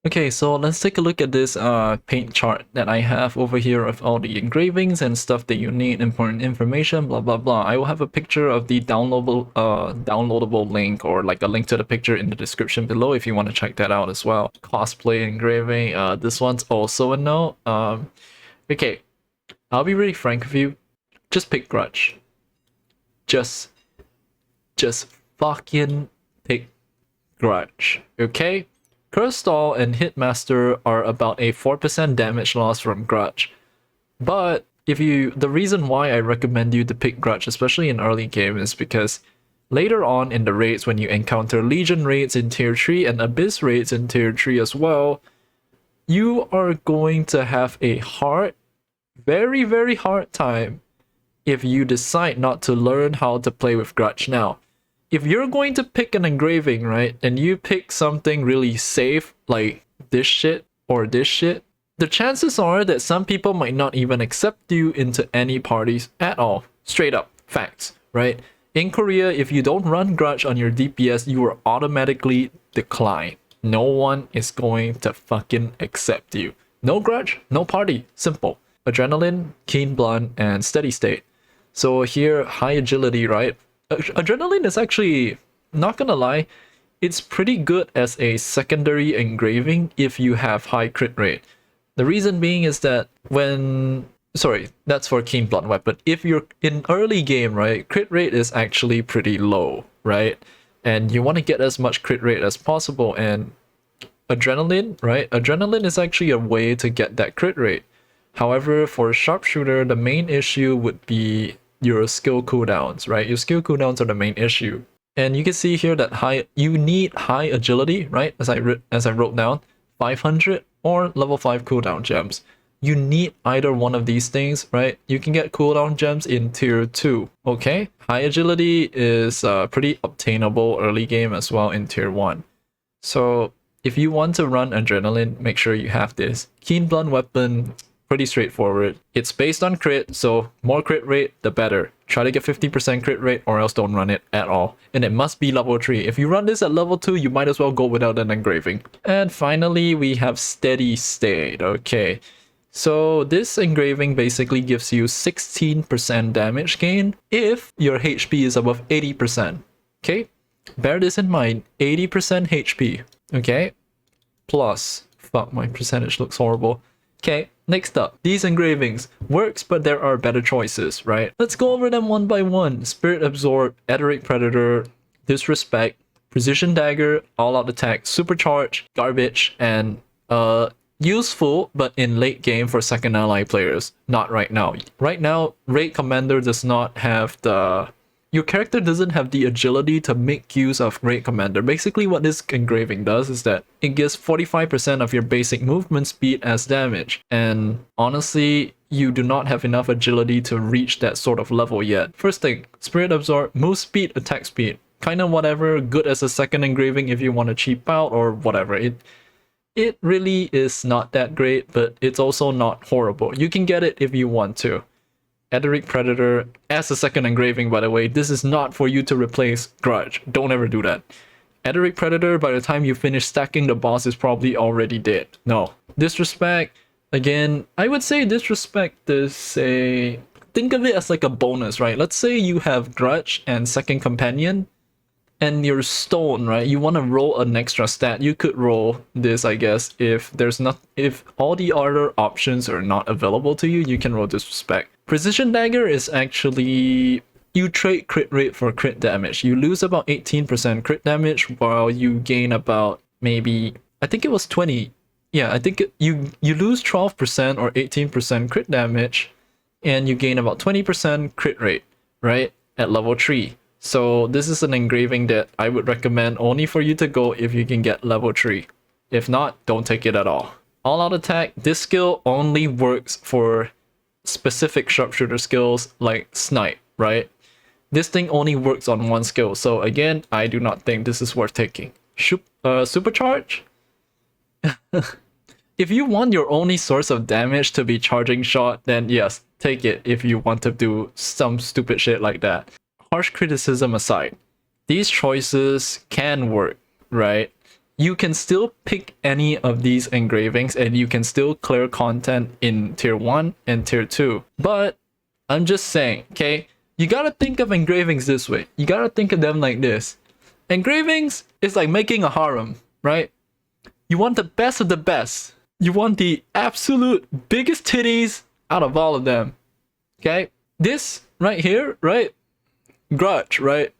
Okay, so let's take a look at this paint chart that I have over here of all the engravings and stuff that you need, important information, blah blah blah. I will have a picture of the downloadable link, or like a link to the picture in the description below if you want to check that out as well. Cosplay engraving, this one's also a no. Okay, I'll be really frank with you. Just pick Grudge. Just fucking pick Grudge, okay? Curse Stall and Hitmaster are about a 4% damage loss from Grudge. But the reason why I recommend you to pick Grudge, especially in early game, is because later on in the raids, when you encounter Legion raids in tier 3 and Abyss raids in tier 3 as well, you are going to have a very, very hard time if you decide not to learn how to play with Grudge. Now, if you're going to pick an engraving, right, and you pick something really safe, like this shit or this shit, the chances are that some people might not even accept you into any parties at all. Straight up, facts, right? In Korea, if you don't run Grudge on your DPS, you are automatically declined. No one is going to fucking accept you. No Grudge, no party, simple. Adrenaline, Keen Blunt, and Steady State. So here, high agility, right? Adrenaline is actually, not gonna lie, it's pretty good as a secondary engraving if you have high crit rate. The reason being is that sorry, that's for Keen Blunt weapon. If you're in early game, right, crit rate is actually pretty low, right? And you want to get as much crit rate as possible, and adrenaline, right? Adrenaline is actually a way to get that crit rate. However, for Sharpshooter, the main issue would be your skill cooldowns, right? Your skill cooldowns are the main issue. And you can see here that you need high agility, right? As I wrote down, 500 or level 5 cooldown gems. You need either one of these things, right? You can get cooldown gems in tier 2, okay? High agility is pretty obtainable early game as well in tier 1. So if you want to run adrenaline, make sure you have this. Keen Blunt weapon, pretty straightforward. It's based on crit, so more crit rate, the better. Try to get 50% crit rate or else don't run it at all. And it must be level 3. If you run this at level 2, you might as well go without an engraving. And finally, we have Steady State. Okay, so this engraving basically gives you 16% damage gain if your HP is above 80%. Okay, bear this in mind, 80% HP. Okay, plus, fuck, my percentage looks horrible. Okay, next up, these engravings works, but there are better choices, right? Let's go over them one by one. Spirit Absorb, Etheric Predator, Disrespect, Precision Dagger, All Out Attack, Supercharge, Garbage, and useful, but in late game for second ally players. Not right now. Right now, Raid Commander does not have your character doesn't have the agility to make use of Raid Commander. Basically, what this engraving does is that it gives 45% of your basic movement speed as damage. And honestly, you do not have enough agility to reach that sort of level yet. First thing, Spirit Absorb, move speed, attack speed. Kind of whatever, good as a second engraving if you want to cheap out or whatever. It really is not that great, but it's also not horrible. You can get it if you want to. Etheric Predator as a second engraving, by the way. This is not for you to replace Grudge. Don't ever do that. Etheric Predator, by the time you finish stacking, the boss is probably already dead. No. Disrespect, again, I would say Disrespect is a... think of it as like a bonus, right? Let's say you have Grudge and Second Companion, and your stone, right? You want to roll an extra stat. You could roll this, I guess, if all the other options are not available to you, you can roll Disrespect. Precision Dagger is actually, you trade crit rate for crit damage. You lose about 18% crit damage while you gain about maybe, I think it was 20. Yeah, I think you lose 12% or 18% crit damage and you gain about 20% crit rate, right? At level 3. So this is an engraving that I would recommend only for you to go if you can get level 3. If not, don't take it at all. All Out Attack, this skill only works for specific sharpshooter skills like snipe, right? This thing only works on one skill, so again, I do not think this is worth taking. Supercharge? If you want your only source of damage to be charging shot, then yes, take it if you want to do some stupid shit like that. Harsh criticism aside, these choices can work, right? you can still pick any of these engravings and you can still clear content in tier 1 and tier 2. But I'm just saying, okay, you gotta think of engravings this way. You gotta think of them like this. Engravings is like making a harem, right? You want the best of the best. You want the absolute biggest titties out of all of them. Okay? This right here, right? Grudge, right?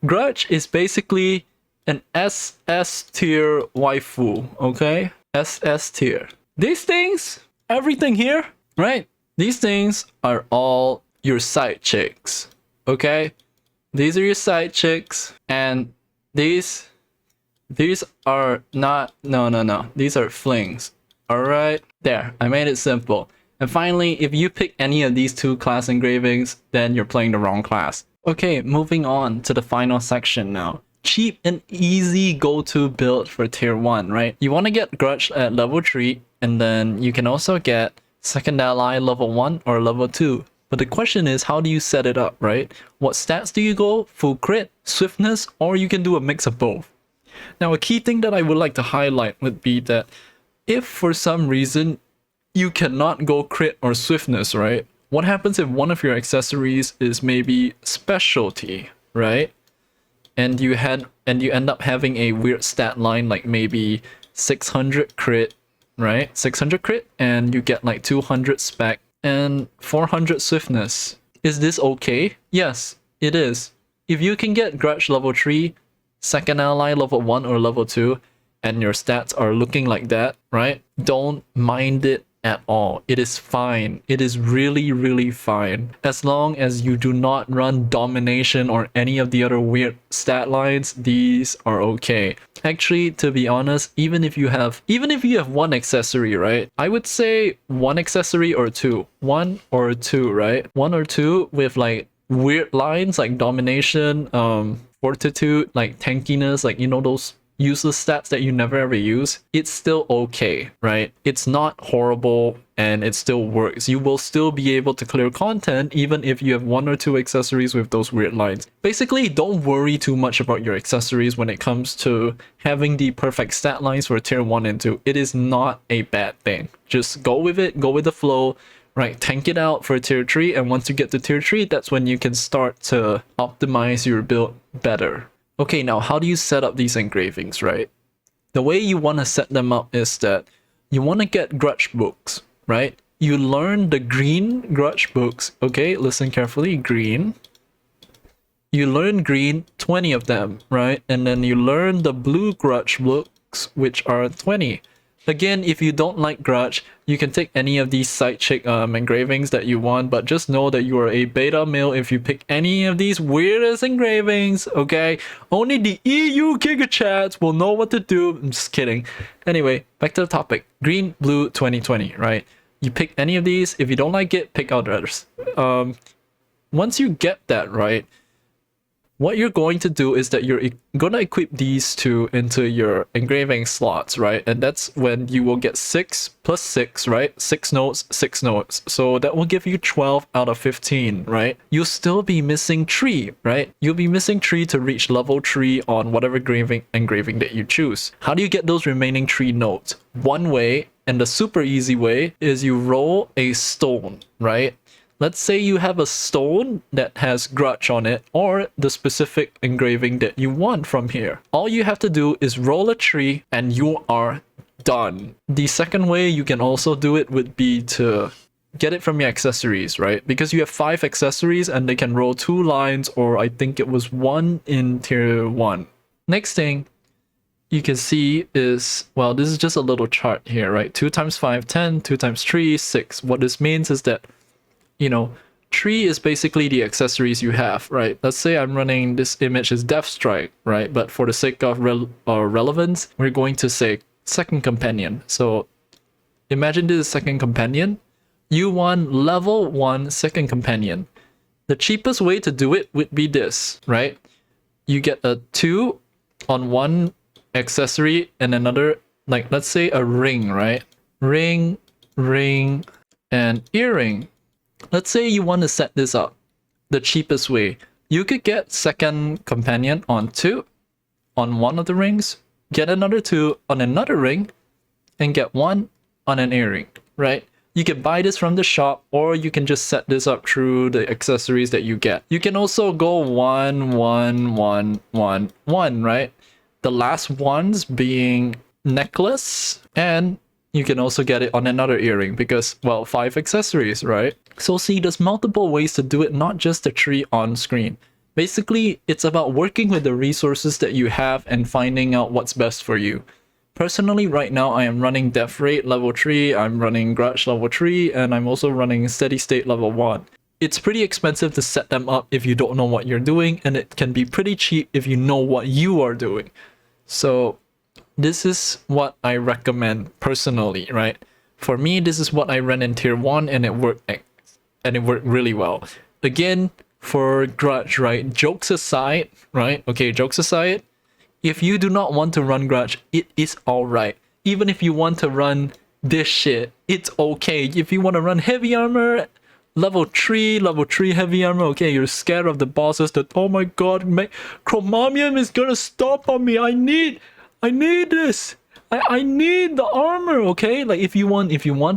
Grudge is basically an SS tier waifu, okay? SS tier. These things, everything here, right? These things are all your side chicks, okay? These are your side chicks, and these are not, no. These are flings, alright? There, I made it simple. And finally, if you pick any of these two class engravings, then you're playing the wrong class. Okay, moving on to the final section now. Cheap and easy go-to build for tier 1, right? You want to get Grudge at level 3, and then you can also get second ally level 1 or level 2. But the question is, how do you set it up, right? What stats do you go? Full crit, swiftness, or you can do a mix of both. Now, a key thing that I would like to highlight would be that if for some reason you cannot go crit or swiftness, right? What happens if one of your accessories is maybe specialty, right? And you end up having a weird stat line like maybe 600 crit, right? 600 crit, and you get like 200 spec and 400 swiftness. Is this okay? Yes, it is. If you can get Grudge level 3, second ally level 1 or level 2, and your stats are looking like that, right? Don't mind it at all. It is fine. It is really fine. As long as you do not run domination or any of the other weird stat lines, these are okay. Actually, to be honest, even if you have one accessory, right? I would say one accessory or two. One or two, right? One or two with like weird lines like domination, fortitude, like tankiness, like, you know, those useless stats that you never ever use, it's still okay, right? It's not horrible and it still works. You will still be able to clear content even if you have one or two accessories with those weird lines. Basically, don't worry too much about your accessories when it comes to having the perfect stat lines for tier 1 and 2. It is not a bad thing. Just go with it, go with the flow, right? Tank it out for tier 3, and once you get to tier 3, that's when you can start to optimize your build better. Okay, now how do you set up these engravings, right? The way you want to set them up is that you want to get Grudge books, right? You learn the green Grudge books, okay? Listen carefully, green. You learn green, 20 of them, right? And then you learn the blue Grudge books, which are 20. Again, if you don't like Grudge, you can take any of these side chick engravings that you want, but just know that you are a beta male if you pick any of these weirdest engravings, okay? Only the EU Giga Chats will know what to do. I'm just kidding. Anyway, back to the topic. Green, blue, 2020, right? You pick any of these. If you don't like it, pick others. Once you get that, right, what you're going to do is that you're going to equip these two into your engraving slots, right? And that's when you will get 6 plus 6, right? 6 notes, 6 notes. So that will give you 12 out of 15, right? You'll still be missing 3, right? You'll be missing 3 to reach level 3 on whatever engraving that you choose. How do you get those remaining 3 notes? One way, and the super easy way, is you roll a stone, right? Let's say you have a stone that has Grudge on it, or the specific engraving that you want from here. All you have to do is roll a tree and you are done. The second way you can also do it would be to get it from your accessories, right? Because you have 5 accessories and they can roll 2 lines, or I think it was 1 in tier 1. Next thing you can see is, well, this is just a little chart here, right? 2 times 5, 10, 2 times 3, 6. What this means is that, you know, 3 is basically the accessories you have, right? Let's say I'm running this image as Death Strike, right? But for the sake of relevance, we're going to say second companion. So imagine this is second companion. You want level 1 second companion. The cheapest way to do it would be this, right? You get a 2 on one accessory and another, like let's say a ring, right? Ring, and earring. Let's say you want to set this up the cheapest way. You could get second companion on 2 on one of the rings, get another 2 on another ring, and get 1 on an earring, right? You can buy this from the shop, or you can just set this up through the accessories that you get. You can also go 1, 1, 1, 1, 1, right? The last ones being necklace, and you can also get it on another earring because, well, 5 accessories, right? So see, there's multiple ways to do it, not just the 3 on screen. Basically, it's about working with the resources that you have and finding out what's best for you. Personally, right now, I am running Death Rate level 3, I'm running Grudge level 3, and I'm also running Steady State level 1. It's pretty expensive to set them up if you don't know what you're doing, and it can be pretty cheap if you know what you are doing. So this is what I recommend personally, right? For me, this is what I ran in tier 1 and it worked really well. Again, for Grudge, right? Jokes aside, right? Okay, jokes aside, if you do not want to run Grudge, it is alright. Even if you want to run this shit, it's okay. If you want to run heavy armor, level 3 heavy armor, okay, you're scared of the bosses that, oh my god, Chromomium is gonna stop on me. I need this. I need the armor, okay? Like if you want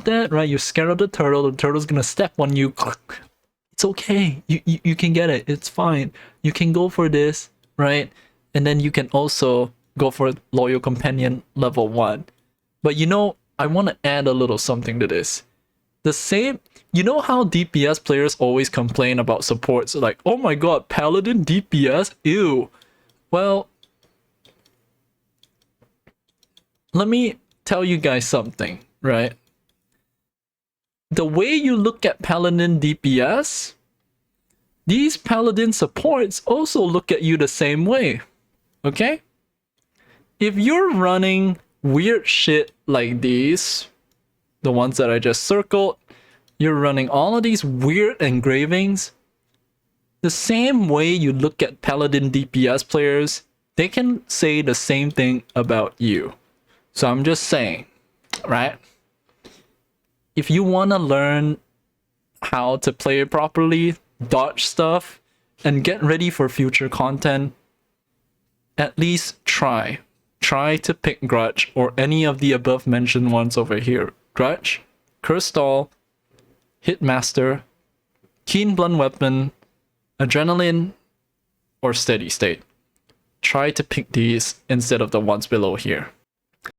that, right? You're scared of the turtle's gonna step on you. It's okay. You can get it. It's fine. You can go for this, right? And then you can also go for Loyal Companion level 1. But you know, I want to add a little something to this. The same, you know how DPS players always complain about supports like, oh my god, Paladin DPS? Ew. Well, let me tell you guys something, right? The way you look at Paladin DPS, these Paladin supports also look at you the same way. Okay? If you're running weird shit like these, the ones that I just circled, you're running all of these weird engravings, the same way you look at Paladin DPS players, they can say the same thing about you. So I'm just saying, right? If you want to learn how to play it properly, dodge stuff, and get ready for future content, at least try. Try to pick Grudge or any of the above mentioned ones over here. Grudge, Curse Doll, Hitmaster, Keen Blunt Weapon, Adrenaline, or Steady State. Try to pick these instead of the ones below here.